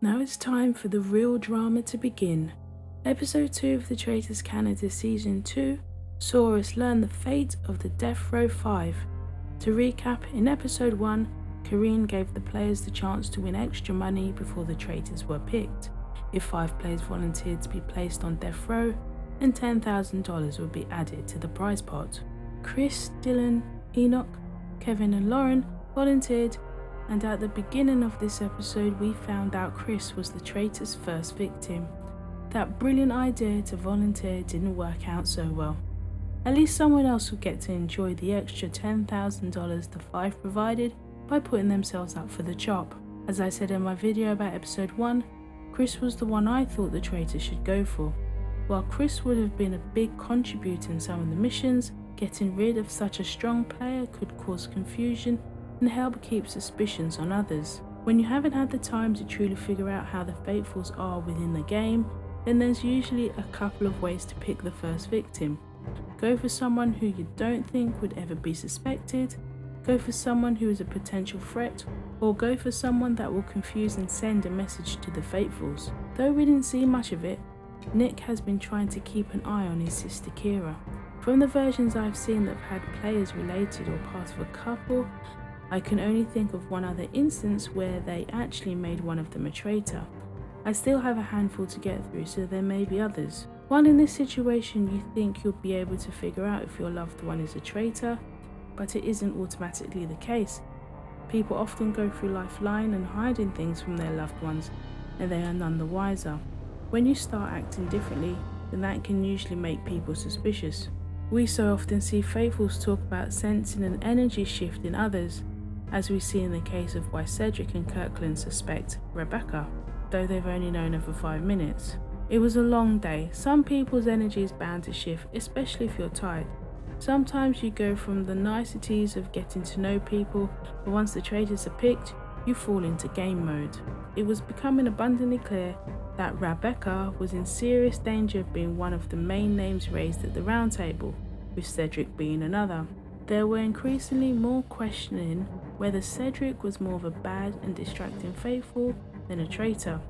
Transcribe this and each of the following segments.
Now it's time for the real drama to begin. Episode 2 of the Traitors Canada Season 2 saw us learn the fate of the Death Row 5. To recap, in Episode 1, Karine gave the players the chance to win extra money before the traitors were picked. If 5 players volunteered to be placed on death row, then $10,000 would be added to the prize pot. Chris, Dylan, Enoch, Kevin and Lauren volunteered, and at the beginning of this episode we found out Chris was the traitor's first victim. That brilliant idea to volunteer didn't work out so well. At least someone else would get to enjoy the extra $10,000 the 5 provided by putting themselves up for the chop. As I said in my video about episode 1, Chris was the one I thought the traitor should go for. While Chris would have been a big contributor in some of the missions, getting rid of such a strong player could cause confusion and help keep suspicions on others. When you haven't had the time to truly figure out how the faithfuls are within the game, then there's usually a couple of ways to pick the first victim. Go for someone who you don't think would ever be suspected, go for someone who is a potential threat, or go for someone that will confuse and send a message to the faithfuls. Though we didn't see much of it, Nick has been trying to keep an eye on his sister Kira. From the versions I've seen that have had players related or part of a couple, I can only think of one other instance where they actually made one of them a traitor. I still have a handful to get through, so there may be others. While in this situation you think you'll be able to figure out if your loved one is a traitor, but it isn't automatically the case. People often go through life lying and hiding things from their loved ones, and they are none the wiser. When you start acting differently, then that can usually make people suspicious. We so often see faithfuls talk about sensing an energy shift in others, as we see in the case of why Cedric and Kirkland suspect Rebecca, though they've only known her for 5 minutes. It was a long day. Some people's energy is bound to shift, especially if you're tired. Sometimes you go from the niceties of getting to know people, but once the traitors are picked, you fall into game mode. It was becoming abundantly clear that Rebecca was in serious danger of being one of the main names raised at the round table, with Cedric being another. There were increasingly more questioning whether Cedric was more of a bad and distracting faithful than a traitor.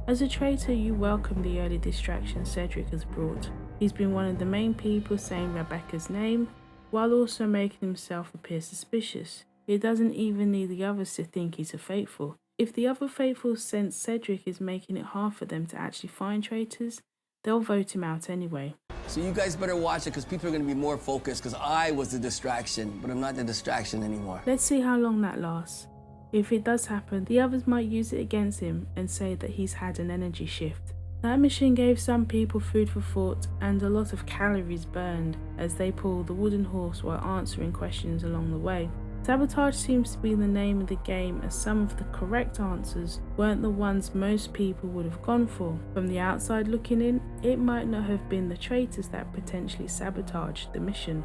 As a traitor, you welcome the early distraction Cedric has brought. He's been one of the main people saying Rebecca's name, while also making himself appear suspicious. It doesn't even need the others to think he's a faithful. If the other faithfuls sense Cedric is making it hard for them to actually find traitors, they'll vote him out anyway. So you guys better watch it, because people are going to be more focused, because I was the distraction, but I'm not the distraction anymore. Let's see how long that lasts. If it does happen, the others might use it against him and say that he's had an energy shift. That mission gave some people food for thought and a lot of calories burned as they pulled the wooden horse while answering questions along the way. Sabotage seems to be the name of the game, as some of the correct answers weren't the ones most people would have gone for. From the outside looking in, it might not have been the traitors that potentially sabotaged the mission.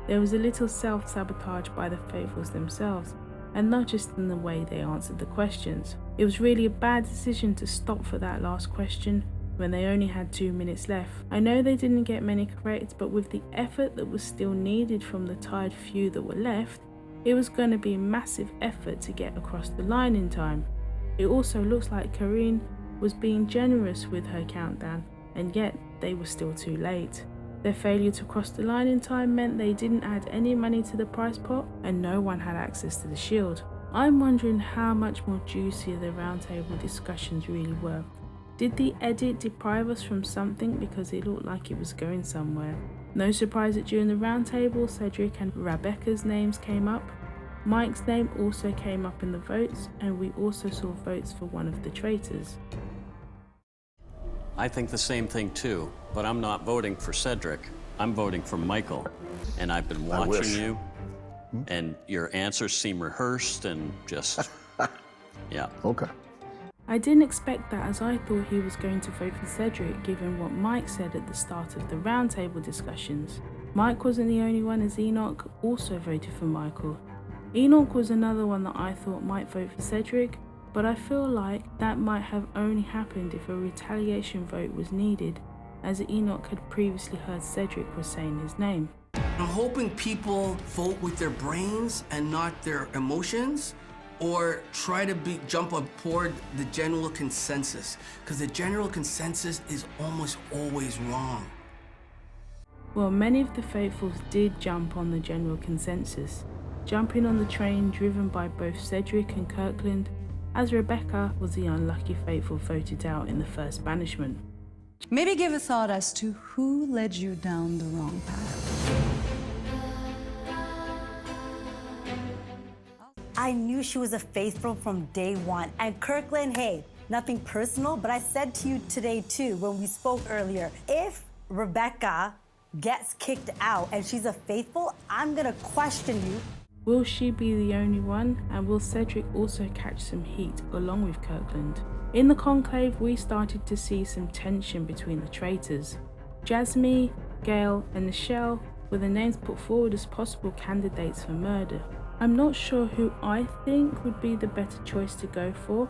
There was a little self-sabotage by the faithfuls themselves, and not just in the way they answered the questions. It was really a bad decision to stop for that last question when they only had 2 minutes left. I know they didn't get many correct, but with the effort that was still needed from the tired few that were left, it was going to be a massive effort to get across the line in time. It also looks like Karine was being generous with her countdown, and yet they were still too late. Their failure to cross the line in time meant they didn't add any money to the prize pot, and no one had access to the shield. I'm wondering how much more juicier the roundtable discussions really were. Did the edit deprive us from something because it looked like it was going somewhere? No surprise that during the roundtable, Cedric and Rebecca's names came up. Mike's name also came up in the votes, and we also saw votes for one of the traitors. I think the same thing too, but I'm not voting for Cedric. I'm voting for Michael. And I've been watching you, and your answers seem rehearsed and just, yeah. Okay. I didn't expect that, as I thought he was going to vote for Cedric given what Mike said at the start of the roundtable discussions. Mike wasn't the only one, as Enoch also voted for Michael. Enoch was another one that I thought might vote for Cedric, but I feel like that might have only happened if a retaliation vote was needed, as Enoch had previously heard Cedric was saying his name. I'm hoping people vote with their brains and not their emotions, or try to jump aboard the general consensus, because the general consensus is almost always wrong. Well, many of the faithfuls did jump on the general consensus, jumping on the train driven by both Cedric and Kirkland, as Rebecca was the unlucky faithful voted out in the first banishment. Maybe give a thought as to who led you down the wrong path. I knew she was a faithful from day one. And Kirkland, hey, nothing personal, but I said to you today too, when we spoke earlier, if Rebecca gets kicked out and she's a faithful, I'm gonna question you. Will she be the only one? And will Cedric also catch some heat along with Kirkland? In the conclave, we started to see some tension between the traitors. Jasmine, Gail, and Nichelle were the names put forward as possible candidates for murder. I'm not sure who I think would be the better choice to go for.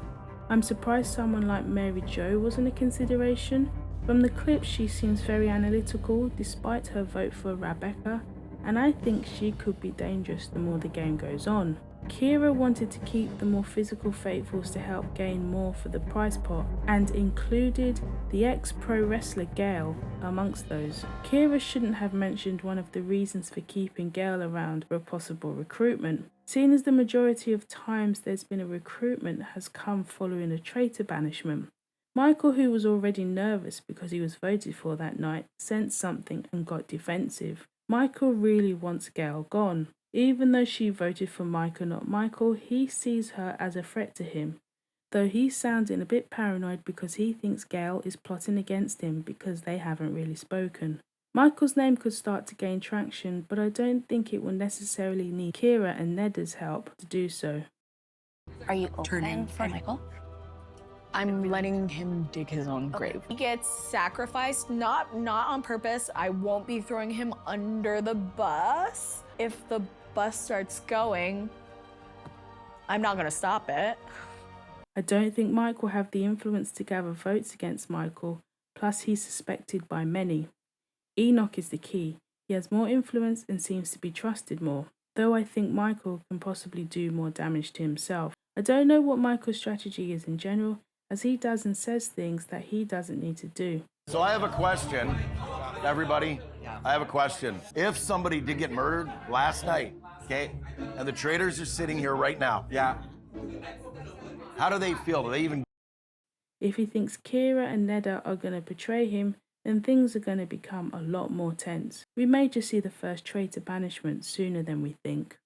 I'm surprised someone like Mary Jo wasn't a consideration. From the clip, she seems very analytical despite her vote for Rebecca, and I think she could be dangerous the more the game goes on. Kira wanted to keep the more physical faithfuls to help gain more for the prize pot, and included the ex-pro wrestler Gail amongst those. Kira shouldn't have mentioned one of the reasons for keeping Gail around for a possible recruitment, seeing as the majority of times there's been a recruitment has come following a traitor banishment. Michael, who was already nervous because he was voted for that night, sensed something and got defensive. Michael really wants Gail gone. Even though she voted for Michael, not Michael, he sees her as a threat to him. Though he's sounding a bit paranoid because he thinks Gail is plotting against him because they haven't really spoken. Michael's name could start to gain traction, but I don't think it will necessarily need Kira and Neda's help to do so. Are you open for Michael? I'm letting him dig his own grave. He gets sacrificed, not on purpose. I won't be throwing him under the bus. If the bus starts going, I'm not gonna stop it. I don't think Mike will have the influence to gather votes against Michael, plus he's suspected by many. Enoch is the key. He has more influence and seems to be trusted more, though I think Michael can possibly do more damage to himself. I don't know what Michael's strategy is in general, as he does and says things that he doesn't need to do. So I have a question, everybody. I have a question. If somebody did get murdered last night, okay, and the traitors are sitting here right now, how do they feel? Do they even... If he thinks Kira and Neda are going to betray him, then things are going to become a lot more tense. We may just see the first traitor banishment sooner than we think.